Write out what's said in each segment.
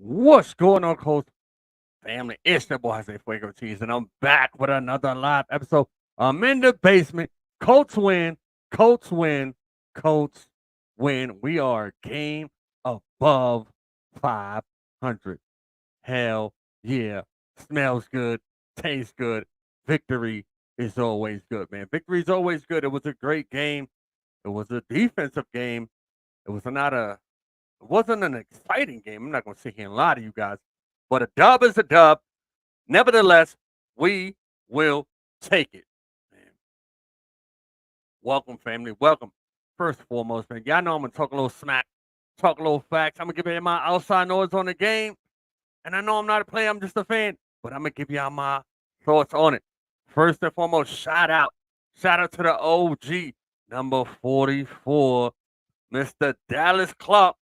What's going on, Colts family? It's the boy Jose Fuego Cheese, and I'm back with another live episode. I'm in the basement. Colts win. Colts win. Colts win. We are a game above 500. Hell yeah. Smells good. Tastes good. Victory is always good, man. Victory is always good. It was a great game. It was a defensive game. It was not a it wasn't an exciting game. I'm not going to sit here and lie to you guys, but a dub is a dub. Nevertheless, we will take it. Man. Welcome, family. Welcome. First and foremost, man. Y'all know I'm going to talk a little smack, talk a little facts. I'm going to give you my outside noise on the game. And I know I'm not a player, I'm just a fan, but I'm going to give y'all my thoughts on it. First and foremost, shout out. Shout out to the OG, number 44, Mr. Dallas Clark,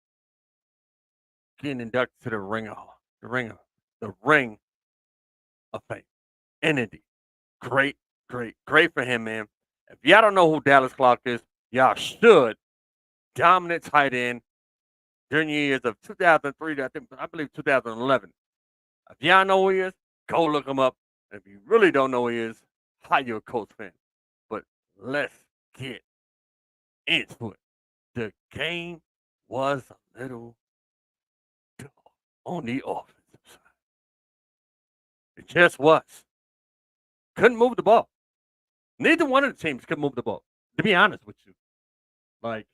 getting inducted to the ring of fame. Indeed. Great for him, man. If y'all don't know who Dallas Clark is, y'all should. Dominant tight end during the years of 2003 to I believe 2011. If y'all know who he is, go look him up. And if you really don't know who he is, hi, you're a Colts fan. But let's get into it. The game was a little dull on the offensive side. It just was. Couldn't move the ball. Neither one of the teams could move the ball, to be honest with you. Like,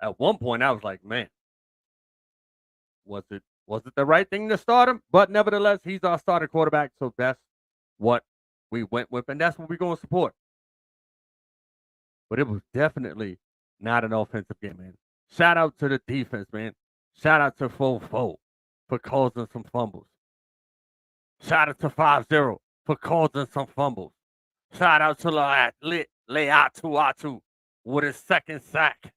at one point, I was like, man, was it the right thing to start him? But nevertheless, he's our starting quarterback, so that's what we went with, and that's what we're going to support. But it was definitely not an offensive game, man. Shout out to the defense, man. Shout out to Fofo for causing some fumbles. Shout out to 5-0 for causing some fumbles. Shout out to Leatu with his second sack.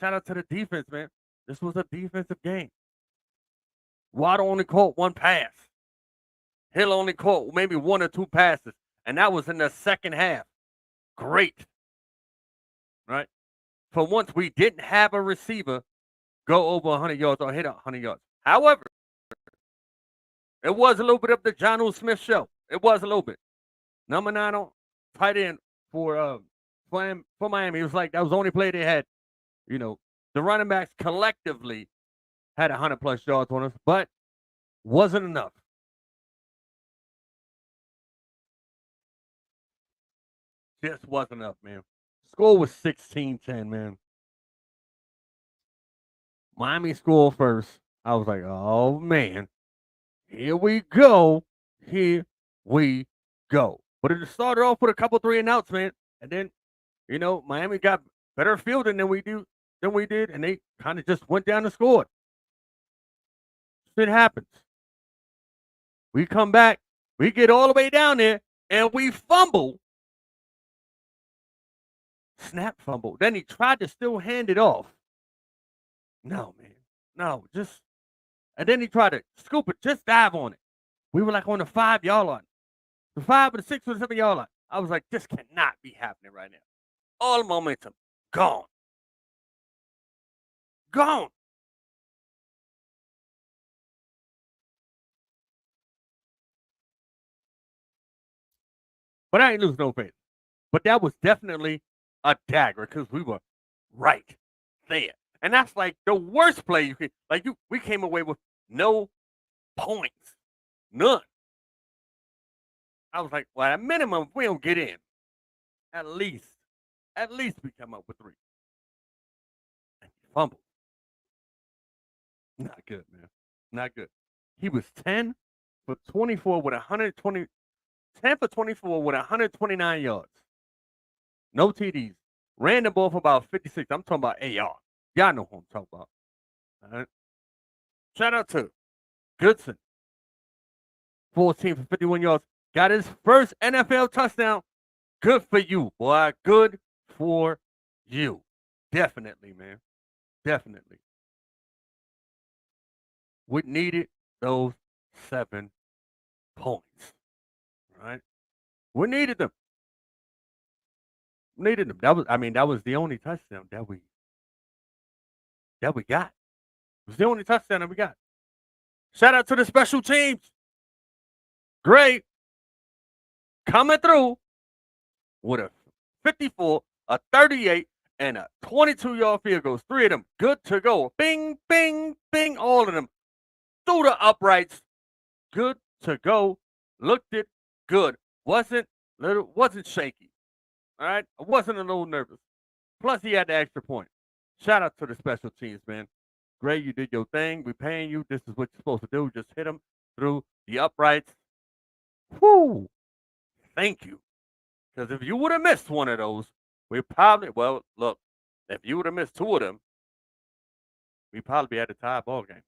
Shout out to the defense, man. This was a defensive game. Waddle only caught one pass. Hill only caught maybe one or two passes, and that was in the second half. Great. Right? For once, we didn't have a receiver go over 100 yards or hit 100 yards. However, it was a little bit of the Jonnu Smith show. It was a little bit. Number 9 on tight end for Miami. It was like that was the only play they had. You know, the running backs collectively had 100+ yards on us, but wasn't enough. Just wasn't enough, man. Score was 16-10, man. Miami scored first. I was like, oh, man. Here we go. Here we go. But it started off with a couple 3-and-outs, man. And then, Miami got better fielding than we did, and they kind of just went down and scored. Shit happens. We come back, we get all the way down there, and we fumble. Snap fumble. Then he tried to still hand it off. No, man. No, and then he tried to scoop it, just dive on it. We were like on the 5-yard line. The 5 or the 6 or the 7-yard line. I was like, this cannot be happening right now. All momentum gone. Gone. But I ain't lose no faith. But that was definitely a dagger because we were right there. And that's like the worst play you could. We came away with no points. None. I was like, well, at minimum, if we don't get in, at least we come up with 3. And he fumbled. Not good, man. Not good. He was 10 for 24 with 129 yards. No TDs. Ran the ball for about 56. I'm talking about AR. Y'all know who I'm talking about. All right. Shout out to Goodson. 14 for 51 yards. Got his first NFL touchdown. Good for you, boy. Good for you. Definitely, man. Definitely. We needed those 7 points. Right? We needed them. That was the only touchdown that we got. was the only touchdown that we got. Shout out to the special teams. Great. Coming through with a 54, a 38, and a 22-yard field goals. 3 of them good to go. Bing, bing, bing. All of them through the uprights. Good to go. Looked it good. Wasn't shaky. All right. I wasn't a little nervous. Plus, he had the extra point. Shout out to the special teams, man. Great, you did your thing. We're paying you. This is what you're supposed to do. Just hit them through the uprights. Whoo! Thank you. Because if you would have missed one of those, we probably, well, look, if you would have missed 2 of them, we'd probably be at a tie ball game.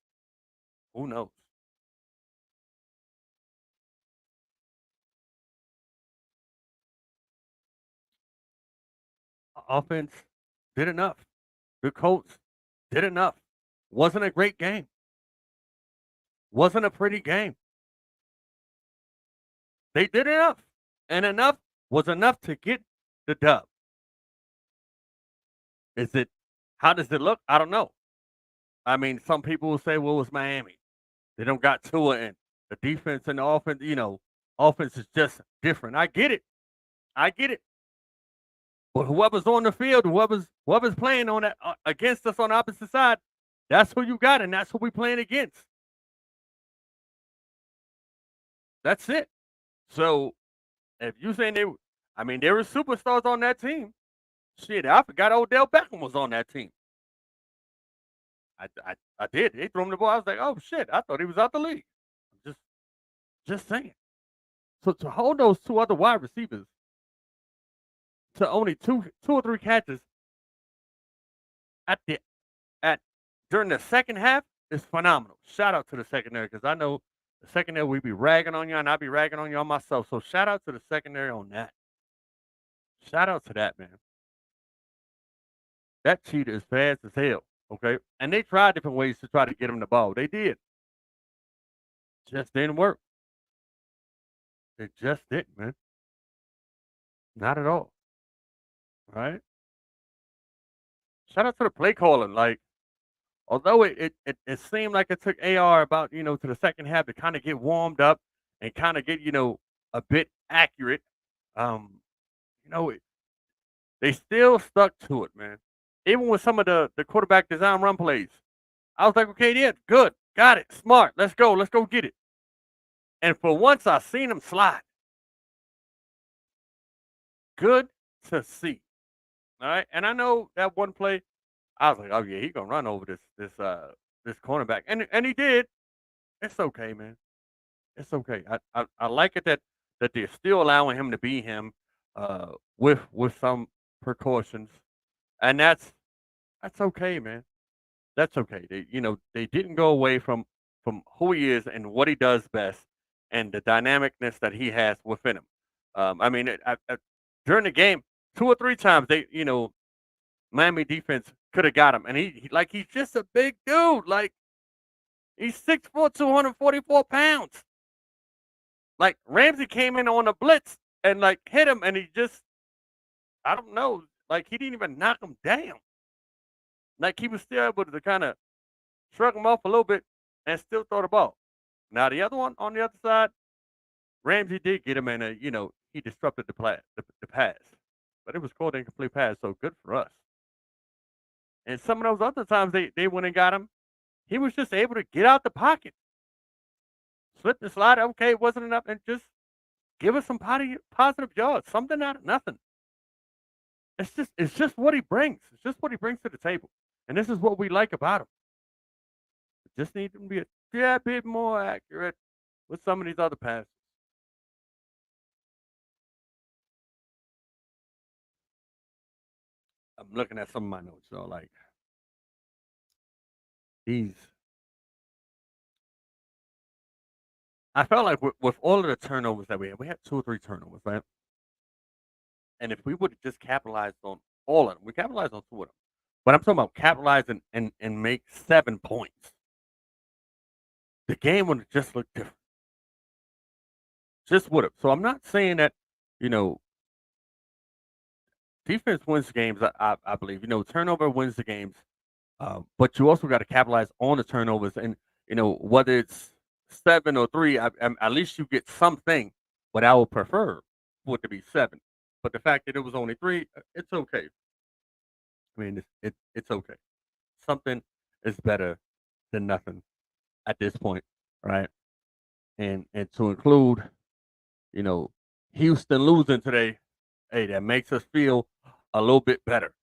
Who knows? Offense did enough. The Colts did enough. Wasn't a great game. Wasn't a pretty game. They did enough. And enough was enough to get the dub. How does it look? I don't know. I mean, some people will say, well, it's Miami. They don't got Tua in. The defense and the offense, offense is just different. I get it. But whoever's on the field, whoever's playing on that against us on the opposite side, that's who you got, and that's who we playing against. That's it. So if you saying there were superstars on that team. Shit, I forgot Odell Beckham was on that team. I did. They threw him the ball. I was like, oh shit, I thought he was out the league. Just saying. So to hold those 2 other wide receivers to only two or 3 catches at during the second half is phenomenal. Shout out to the secondary, because I know the secondary, we be ragging on you, and I be ragging on you on myself. So shout out to the secondary on that. Shout out to that, man. That cheetah is fast as hell. Okay. And they tried different ways to try to get him the ball. They did. Just didn't work. It just didn't, man. Not at all. Right? Shout out to the play calling. Like, although it seemed like it took AR about, to the second half to kind of get warmed up and kind of get, a bit accurate. They still stuck to it, man. Even with some of the quarterback design run plays. I was like, okay, yeah, good. Got it. Smart. Let's go. Let's go get it. And for once, I seen him slide. Good to see. All right. And I know that one play, I was like, oh yeah, he's gonna run over this cornerback. And he did. It's okay, man. It's okay. I like it that they're still allowing him to be him with some precautions. And that's okay, man. That's okay. They didn't go away from who he is and what he does best and the dynamicness that he has within him. During the game, 2 or 3 times Miami defense could have got him, and he's just a big dude. Like, he's 6'4", 244 pounds. Like, Ramsey came in on a blitz and hit him, and he just, I don't know, like he didn't even knock him down. Like, he was still able to kind of shrug him off a little bit and still throw the ball. Now the other one on the other side, Ramsey did get him in he disrupted the pass, but it was called an incomplete pass, so good for us. And some of those other times they went and got him, he was just able to get out the pocket, slip the slide. Okay, it wasn't enough, and just give us some positive yards, something out of nothing. It's just what he brings. It's just what he brings to the table, and this is what we like about him. We just need him to be a bit more accurate with some of these other passes. I'm looking at some of my notes, though. Like, I felt like with all of the turnovers that we had 2 or 3 turnovers, right? And if we would have just capitalized on all of them, we capitalized on 2 of them. But I'm talking about capitalizing and make 7 points. The game would have just looked different. Just would have. So I'm not saying that, defense wins games, I believe. Turnover wins the games. But you also got to capitalize on the turnovers, and whether it's 7 or 3, at least you get something. But I would prefer for it to be 7. But the fact that it was only 3, it's okay. I mean, it's okay. Something is better than nothing at this point, right? And to include, you know, Houston losing today, hey, that makes us feel a little bit better.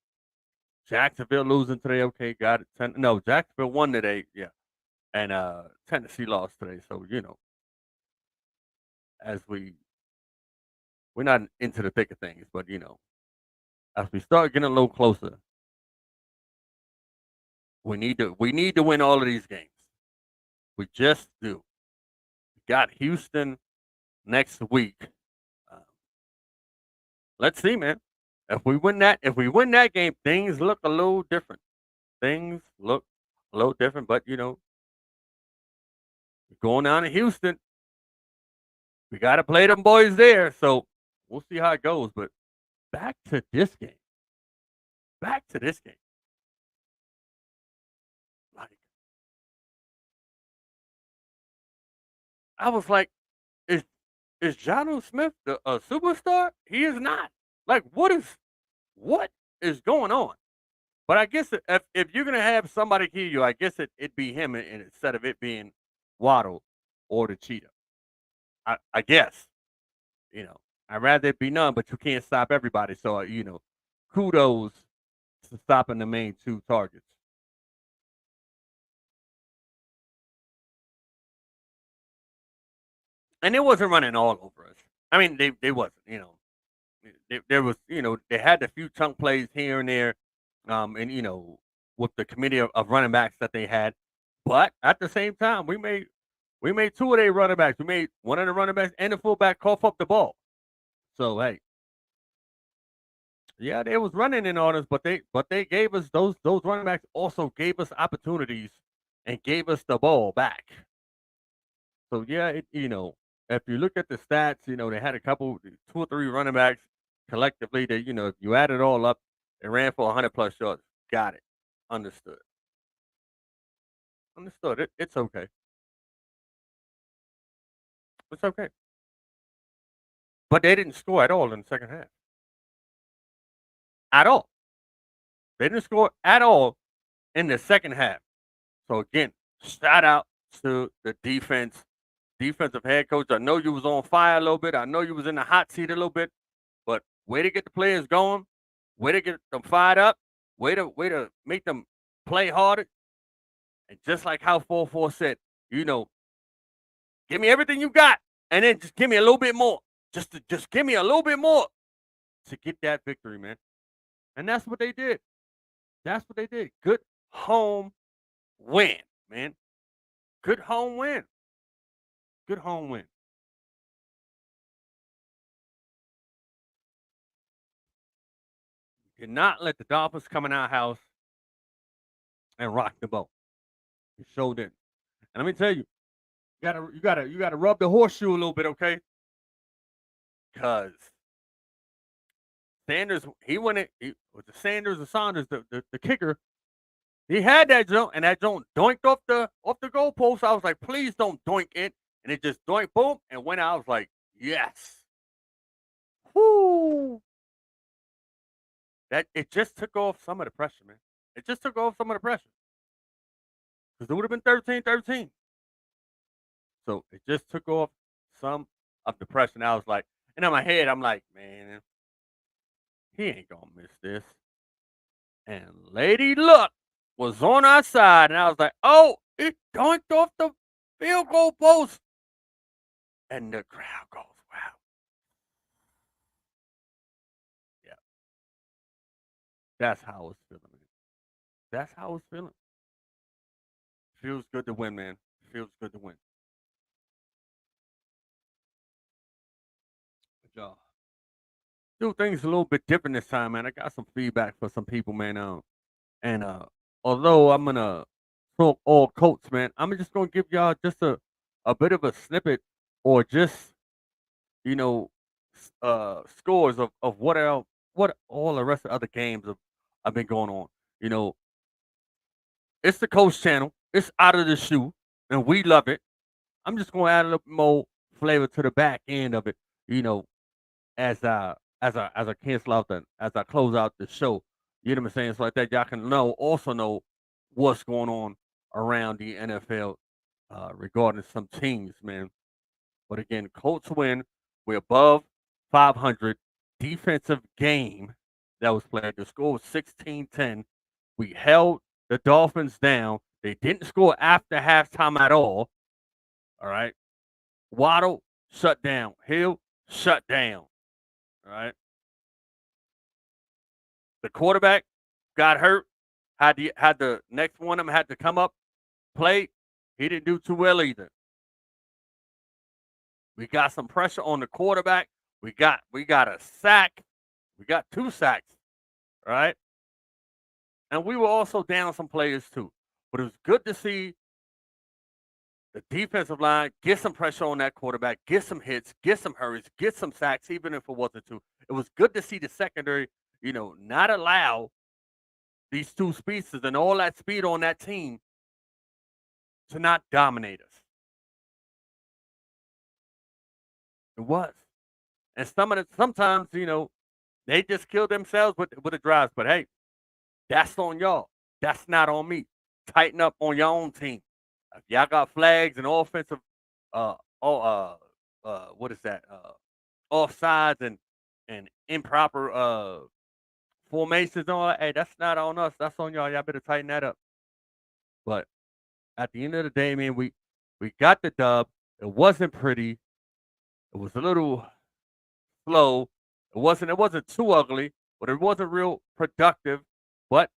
Jacksonville losing today, okay, got it. No, Jacksonville won today, yeah, and Tennessee lost today. So as we're not into the thick of things, but as we start getting a little closer, we need to win all of these games. We just do. We got Houston next week. Uh, let's see, man. If we win that game, things look a little different. Things look a little different, but going down to Houston, we got to play them boys there. So we'll see how it goes. But back to this game. Back to this game. Like I was like, is Jonnu Smith a superstar? He is not. Like what is going on? But I guess if you're gonna have somebody kill you, I guess it'd be him, and instead of it being Waddle or the cheetah. I guess you know I'd rather it be none, but you can't stop everybody. So kudos to stopping the main 2 targets. And it wasn't running all over us. I mean, they wasn't. There was they had a few chunk plays here and there, and with the committee of running backs that they had, but at the same time, we made 2 of their running backs. We made one of the running backs and the fullback cough up the ball. So hey, yeah, they was running in on us, but they gave us those running backs also gave us opportunities and gave us the ball back. So yeah, if you look at the stats, they had a couple, 2 or 3 running backs collectively that if you add it all up, they ran for 100 plus yards. Got it, understood, understood. It's okay, it's okay. But they didn't score at all in the second half, at all. They didn't score at all in the second half. So again, shout out to the defensive head coach. I know you was on fire a little bit. I know you was in the hot seat a little bit. But way to get the players going, way to get them fired up, way to make them play harder. And just like how 4-4 said, you know, give me everything you got, and then just give me a little bit more. Just give me a little bit more to get that victory, man. And that's what they did. That's what they did. Good home win, man. Good home win. Good home win. Did not let the Dolphins come in our house and rock the boat. You showed didn't. And let me tell you, you gotta rub the horseshoe a little bit, okay? Because Sanders, he went it with the Sanders and Saunders, the kicker. He had that jump, and that jump doinked off the goalpost. I was like, please don't doink it, and it just doink boom and went out. I was like, yes, whoo! That it just took off some of the pressure, man. It just took off some of the pressure because it would have been 13-13. So it just took off some of the pressure. And I was like, and in my head, I'm like, man, he ain't gonna miss this. And Lady Luck was on our side, and I was like, oh, it doinked off the field goal post. And the crowd goes, wow. Yeah, that's how I was feeling, man. That's how I was feeling. Feels good to win, man. Feels good to win. But y'all do things a little bit different this time, man. I got some feedback for some people, man. And although I'm gonna talk all Colts, man, I'm just gonna give y'all just a bit of a snippet or just you know scores of what all the rest of other games have been going on. You know, It's the Coach channel. It's out of the shoe, and we love it. I'm just gonna add a little more flavor to the back end of it, you know, as I cancel out as I close out the show. You know what I'm saying? So like that y'all can also know what's going on around the NFL regarding some teams, man. But again, Colts win. We're above 500. Defensive game that was played. The score was 16-10. We held the Dolphins down. They didn't score after halftime at all. All right. Waddle shut down. Hill shut down. All right. The quarterback got hurt. Had the next one of them had to come up, play. He didn't do too well either. We got some pressure on the quarterback. We got a sack. We got 2 sacks. All right. And we were also down some players too. But it was good to see the defensive line get some pressure on that quarterback, get some hits, get some hurries, get some sacks, even if it wasn't 2. It was good to see the secondary, not allow these 2 speedsters and all that speed on that team to not dominate us. It was. And sometimes, they just kill themselves with the drives. But hey, that's on y'all. That's not on me. Tighten up on your own team. If y'all got flags and offensive, what is that? Offsides and improper formations and all that. Hey, that's not on us. That's on y'all. Y'all better tighten that up. But at the end of the day, man, we got the dub. It wasn't pretty. It was a little slow. It wasn't too ugly, but it wasn't real productive. But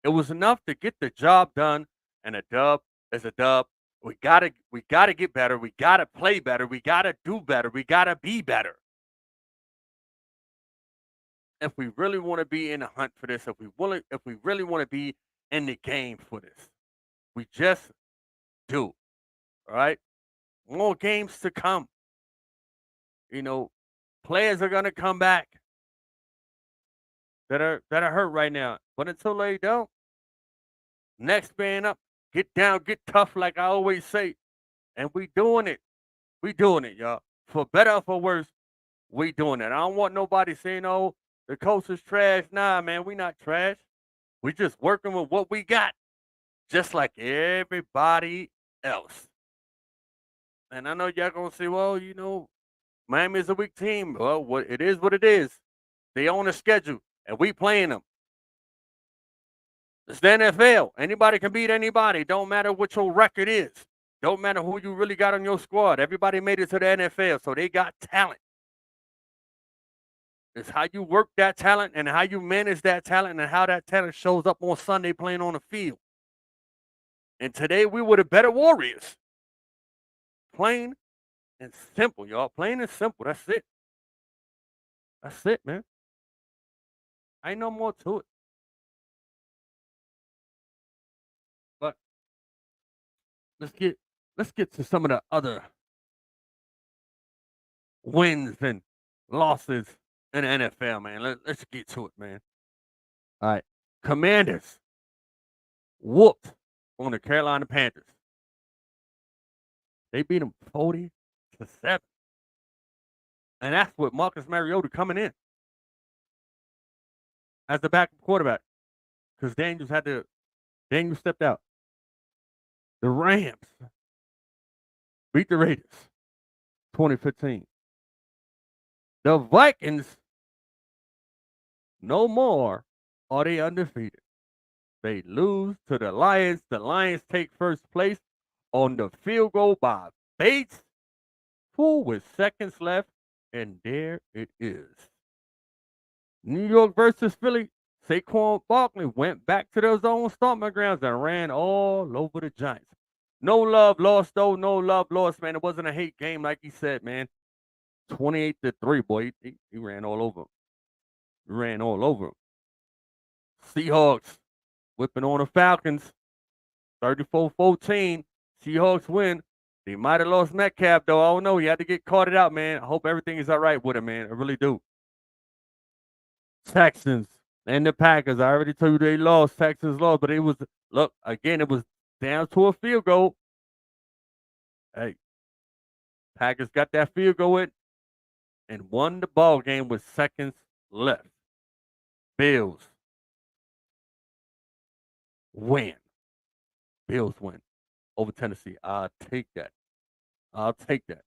it was enough to get the job done. And a dub is a dub. We gotta get better. We gotta play better. We gotta do better. We gotta be better. If we really want to be in the hunt for this, if we really want to be in the game for this, we just do. All right. More games to come. Players are gonna come back that are hurt right now. But until they don't, next man up, get down, get tough, like I always say. And we doing it. We doing it, y'all. For better or for worse, we doing it. I don't want nobody saying, "Oh, the Colts is trash." Nah, man, we not trash. We just working with what we got, just like everybody else. And I know y'all gonna say, "Well, Miami is a weak team." Well, what it is. They on a schedule, and we playing them. It's the NFL. Anybody can beat anybody. Don't matter what your record is. Don't matter who you really got on your squad. Everybody made it to the NFL, so they got talent. It's how you work that talent and how you manage that talent and how that talent shows up on Sunday playing on the field. And today we were the better Warriors. Plain and simple, y'all. Plain and simple. That's it. That's it, man. Ain't no more to it. But let's get to some of the other wins and losses in the NFL, man. Let's get to it, man. All right. Commanders whooped on the Carolina Panthers. They beat them 40-7. And that's with Marcus Mariota coming in as the backup quarterback. Because Daniel stepped out. The Rams beat the Raiders 2015. The Vikings, no more are they undefeated. They lose to the Lions. The Lions take first place on the field goal by Bates, with seconds left, and there it is. New York versus Philly. Saquon Barkley went back to those own stomping grounds and ran all over the Giants. No love lost, though. No love lost, man. It wasn't a hate game, like he said, man. 28-3, boy. He ran all over him. He ran all over him. Seahawks whipping on the Falcons. 34-14. Seahawks win. They might have lost Metcalf, though. I don't know. He had to get carted out, man. I hope everything is all right with him, man. I really do. Texans And the Packers, I already told you they lost. Texans lost, but it was look again. It was down to a field goal. Hey, Packers got that field goal in and won the ball game with seconds left. Bills win. Bills win over Tennessee. I'll take that. I'll take that.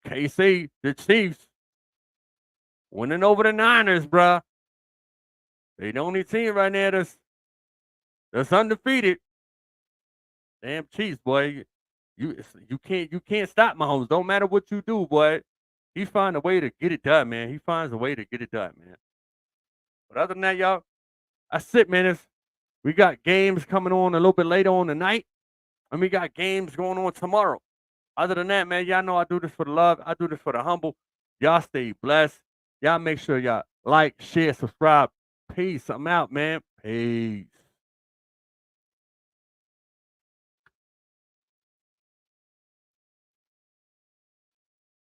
KC, the Chiefs, winning over the Niners, bruh. They the only team right now that's undefeated. Damn Chiefs, boy. You can't stop Mahomes. Don't matter what you do, boy. He finds a way to get it done, man. He finds a way to get it done, man. But other than that, y'all, that's it, man. We got games coming on a little bit later on tonight, and we got games going on tomorrow. Other than that, man, y'all know I do this for the love. I do this for the humble. Y'all stay blessed. Y'all make sure y'all like, share, subscribe. Peace. I'm out, man. Peace.